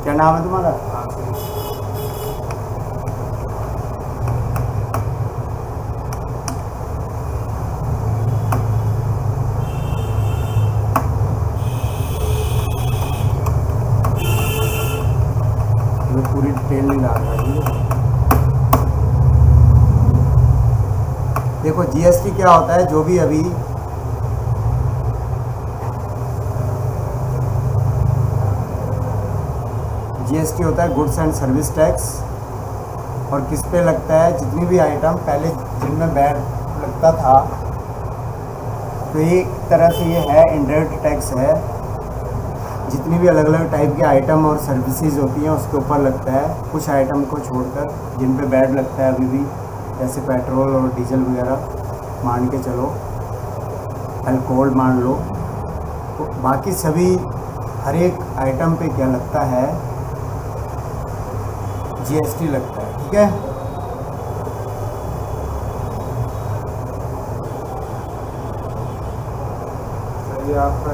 क्या नाम है तुम्हारा? पूरी डिटेल नहीं डाल रहा है। देखो जीएसटी क्या होता है, जो भी अभी जीएसटी होता है गुड्स एंड सर्विस टैक्स। और किस पे लगता है? जितनी भी आइटम पहले जिनमें वैट लगता था, तो एक तरह से ये है इनडायरेक्ट टैक्स है। जितनी भी अलग अलग टाइप के आइटम और सर्विसेज होती हैं उसके ऊपर लगता है। कुछ आइटम को छोड़कर जिन पे वैट लगता है अभी भी, जैसे पेट्रोल और डीजल वगैरह मान के चलो, अल्कोहल मान लो, तो बाकी सभी हर एक आइटम पे क्या लगता है? जीएसटी लगता है। ठीक है, ये आपका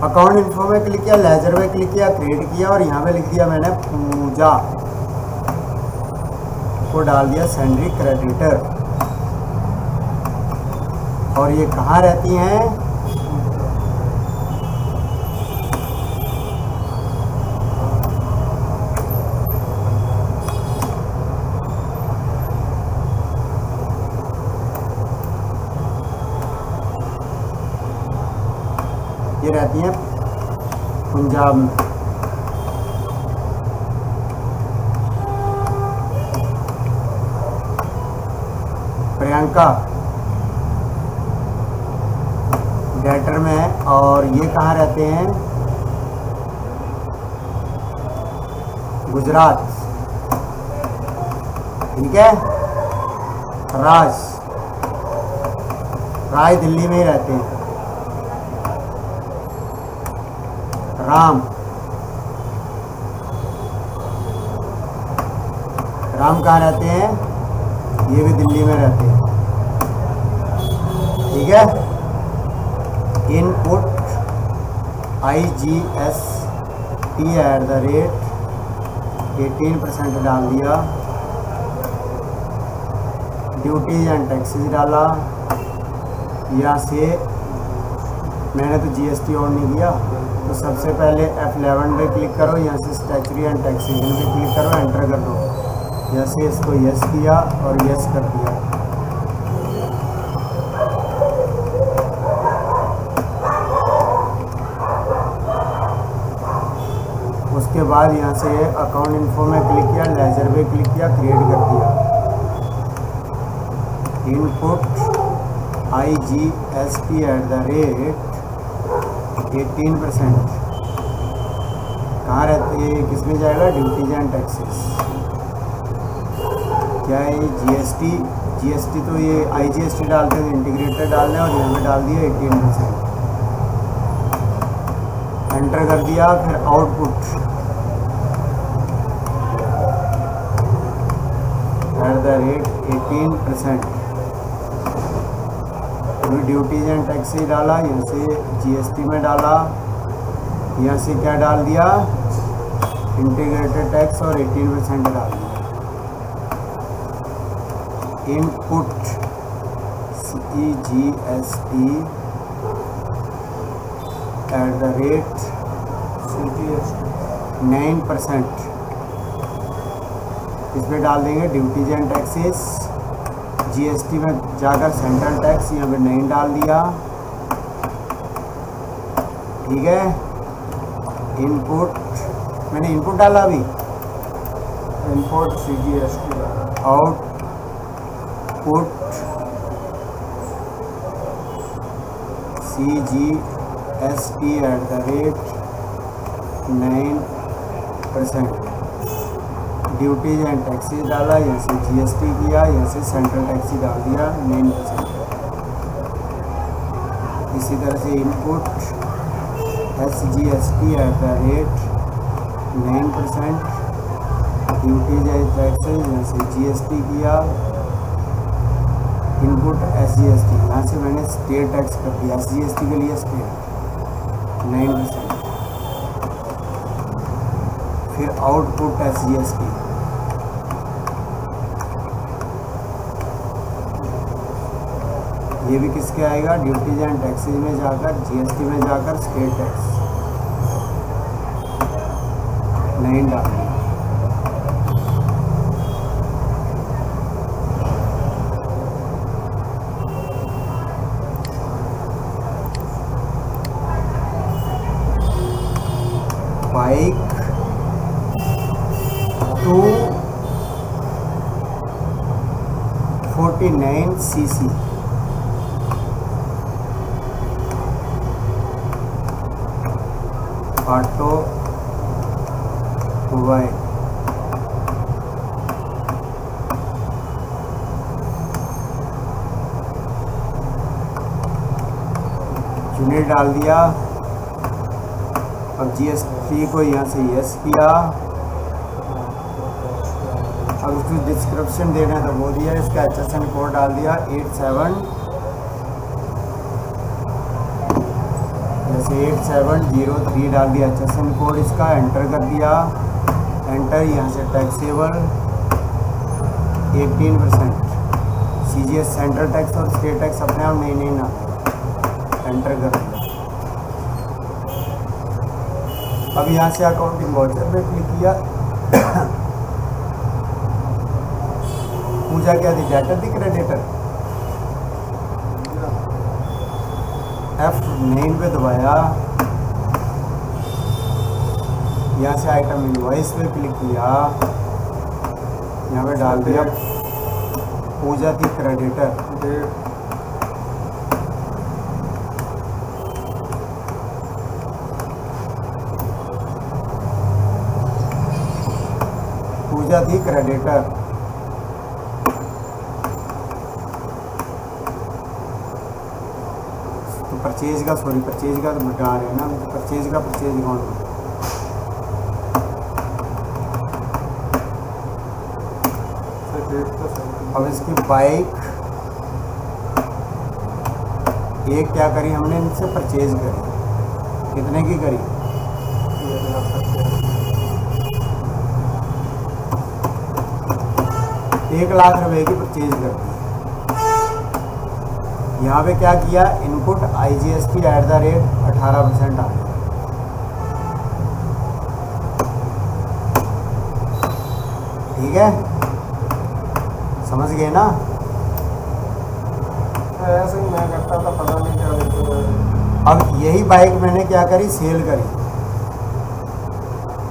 अकाउंट इन्फो में क्लिक किया, लेजर में क्लिक किया, क्रिएट किया और यहाँ पे लिख दिया मैंने पूजा को डाल दिया सैलरी क्रेडिटर। और ये कहाँ रहती हैं? ये रहती हैं पंजाब में। प्रियंका डेटर में है। और ये कहाँ रहते हैं? गुजरात। ठीक है, राज दिल्ली में ही रहते हैं। राम कहाँ रहते हैं? ये भी दिल्ली में रहते हैं। ठीक है, इनपुट IGST@18% डाल दिया। ड्यूटीज एंड टैक्सेस डाला। यहाँ से मैंने तो जीएसटी ऑन नहीं किया, तो सबसे पहले F11 पे क्लिक करो, यहाँ से स्टैचुरी एंड टैक्सेशन पे क्लिक करो, एंटर कर दो। जैसे इसको यस किया और यस कर दिया। उसके बाद यहाँ से अकाउंट इन्फो में क्लिक किया, लेजर पे क्लिक किया, क्रिएट कर दिया। Input IGST@18%। कहाँ रहते हैं? किस में जाएगा? Duties and taxes. क्या है जीएसटी? तो ये IGST डालते हैं, इंटीग्रेटेड डालने, और यहाँ पे डाल दिया 18%। एंटर कर दिया। फिर आउटपुट @18%। अभी ड्यूटीज एंड टैक्सेस डाला, यहाँ से जीएसटी में डाला, यहाँ से क्या डाल दिया? इंटीग्रेटेड टैक्स और 18% डाल दिया। Input CGST@9%। इसमें डाल देंगे ड्यूटीज एंड टैक्सेस। जीएसटी में जाकर सेंट्रल टैक्स, यहाँ पे 9 डाल दिया। ठीक है, इनपुट मैंने इनपुट डाला अभी। Input CGST output CGST@9%। Duties and taxes डाला, यहाँ से जीएसटी किया, यहाँ से सेंट्रल टैक्स डाल दिया 9%। इसी तरह से input SGST@9%। Duties and taxes, जैसे जीएसटी किया, इनपुट एसजीएसटी, यहाँ से मैंने स्टेट टैक्स कर दिया, एसजीएसटी के लिए स्टेट 9%, फिर आउटपुट एसजीएसटी, ये भी किसके आएगा, ड्यूटीज एंड टैक्सेज में जाकर, जीएसटी में जाकर स्टेट टैक्स 9 डालना। Bike 249 cc, auto mobile, unit डाल दिया। अब जीएसटी को यहाँ से यस किया। अब उसको डिस्क्रिप्शन देना है तो वो दिया, इसका HSN कोड डाल दिया 87, जैसे 8703 डाल दिया HSN कोड इसका, एंटर कर दिया, एंटर। यहाँ से टैक्सेबल 18%, CGS सेंट्रल टैक्स और स्टेट टैक्स अपने आप नहीं ना, एंटर कर दिया। अब यहाँ से अकाउंटिंग वाउचर पे क्लिक किया। पूजा क्या थी, डेटर थी क्रेडिटर, F9 पे दबाया, यहाँ से आइटम इनवॉइस पे क्लिक किया, यहाँ पे डाल दिया पूजा थी क्रेडिटर, पूजा थी क्रेडिटर। तो परचेज का परचेज का तो बता रहे हैं ना, परचेज कौन है, अब इसकी बाइक एक क्या करी हमने, इनसे परचेज करी, कितने की करी, 1 लाख रुपए की परचेज कर दी। यहाँ पे क्या किया, इनपुट IGST @ 18% आ गया। ठीक है, समझ गए ना। ऐसे ही मैं करता था, पता नहीं क्या। अब यही बाइक मैंने क्या करी, सेल करी,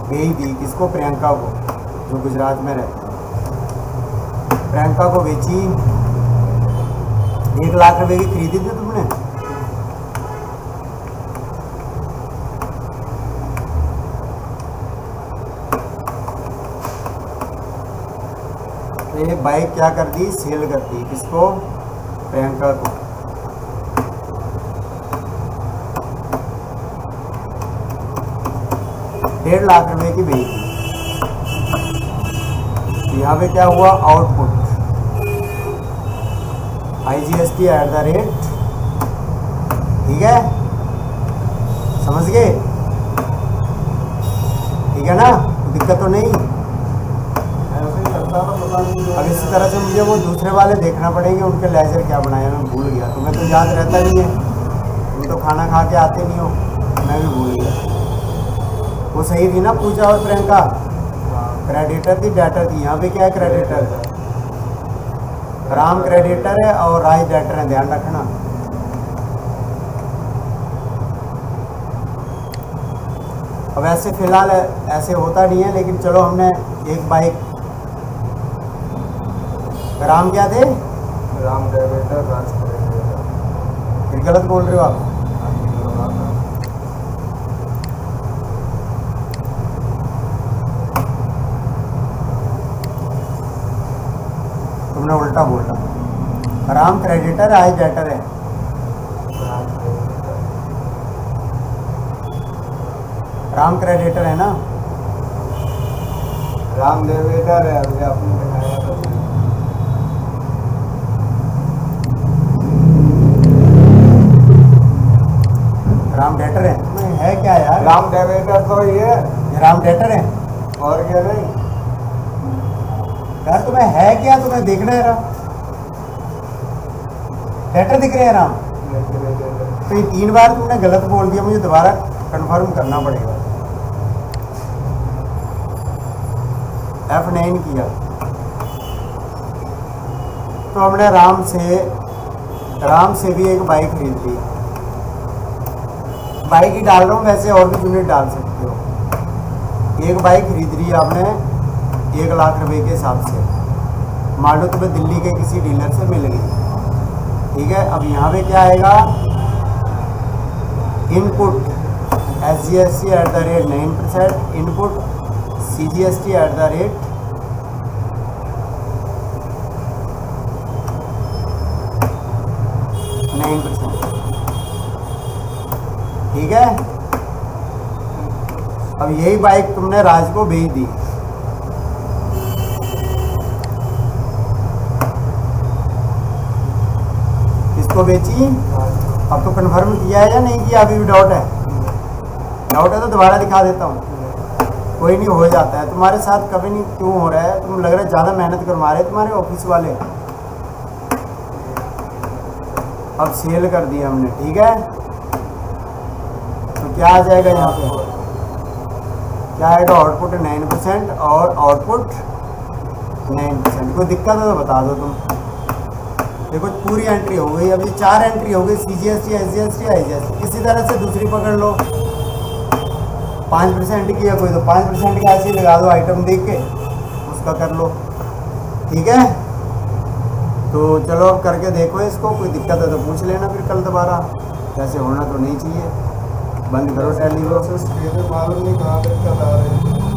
बेच दी, किसको, प्रियंका को, जो गुजरात में रहती है। प्रियंका को बेची, 1 लाख रुपए की खरीदी थी तुमने, तो ये बाइक क्या कर दी, सेल कर दी, किसको, प्रियंका को। ₹1.5 लाख की बेच दी। यहाँ पे क्या हुआ, आउटपुट IGST @ ठीक है, समझ गए, ठीक है ना, दिक्कत तो नहीं। ऐसे ही करता था, पता नहीं। अब इसी तरह से मुझे वो दूसरे वाले देखना पड़ेंगे, उनके लेजर क्या बनाया, मैं भूल गया। तुम्हें तो याद रहता नहीं है, तुम तो खाना खा के आते नहीं हो, मैं भी भूल गया। वो सही थी ना पूजा और प्रियंका, क्रेडिटर थी डेटर थी। यहाँ पे क्या है, क्रेडिटर, राम क्रेडिटर है और राज डेटर है, ध्यान रखना। अब ऐसे फिलहाल ऐसे होता नहीं है, लेकिन चलो हमने एक बाइक, राम क्या थे, राम क्रेडिटर, राज क्रेडिटर, फिर गलत बोल रहे हो आप। तुमने उल्टा बोला, राम क्रेडिटर राज डेटर है। राम क्रेडिटर है ना, रामदेव इधर है, अभी आपने दिखाया था। राम डेटर है, नहीं है क्या यार? रामदेव इधर तो ये ये राम डेटर है और क्या नहीं। यार। तुम्हें है क्या, तुम्हें देखना है राम डेटर दिख रहे हैं राम? तो ये 3 बार तुमने गलत बोल दिया, मुझे दोबारा कंफर्म करना पड़ेगा। F9 किया तो हमने राम से भी एक बाइक खरीद ली। बाइक ही डाल रहा हूँ, वैसे और भी यूनिट डाल सकते हो। एक बाइक खरीद ली आपने 1 लाख रुपए के हिसाब से, मान लो तुम्हें दिल्ली के किसी डीलर से मिल गई, ठीक है। अब यहाँ पे क्या आएगा, इनपुट SGST @ 9%, इनपुट CGST @ 9%, ठीक है। अब यही बाइक तुमने राज को भेज दी, इसको बेची। अब तो कंफर्म किया है या नहीं किया? अभी भी डाउट है? डाउट है तो दोबारा दिखा देता हूँ, कोई नहीं, हो जाता है। तुम्हारे साथ कभी नहीं क्यों हो रहा है? तुम लग रहा है ज़्यादा मेहनत करवा रहे तुम्हारे ऑफिस वाले। अब सेल कर दिया हमने, ठीक है। तो क्या आ जाएगा यहाँ पे? क्या आएगा? आउटपुट 9% और आउटपुट 9%। कोई दिक्कत है तो बता दो तुम। देखो पूरी एंट्री हो गई, अभी 4 एंट्री हो गई, CGST SGST IGST। इसी तरह से दूसरी पकड़ लो, 5% की है कोई, तो 5% का ऐसे ही लगा दो, आइटम देख के उसका कर लो, ठीक है। तो चलो अब करके देखो इसको, कोई दिक्कत है तो पूछ लेना फिर कल दोबारा। ऐसे होना तो नहीं चाहिए, बंद करो टैली को। मालूम नहीं कहाँ दिक्कत आ रही है।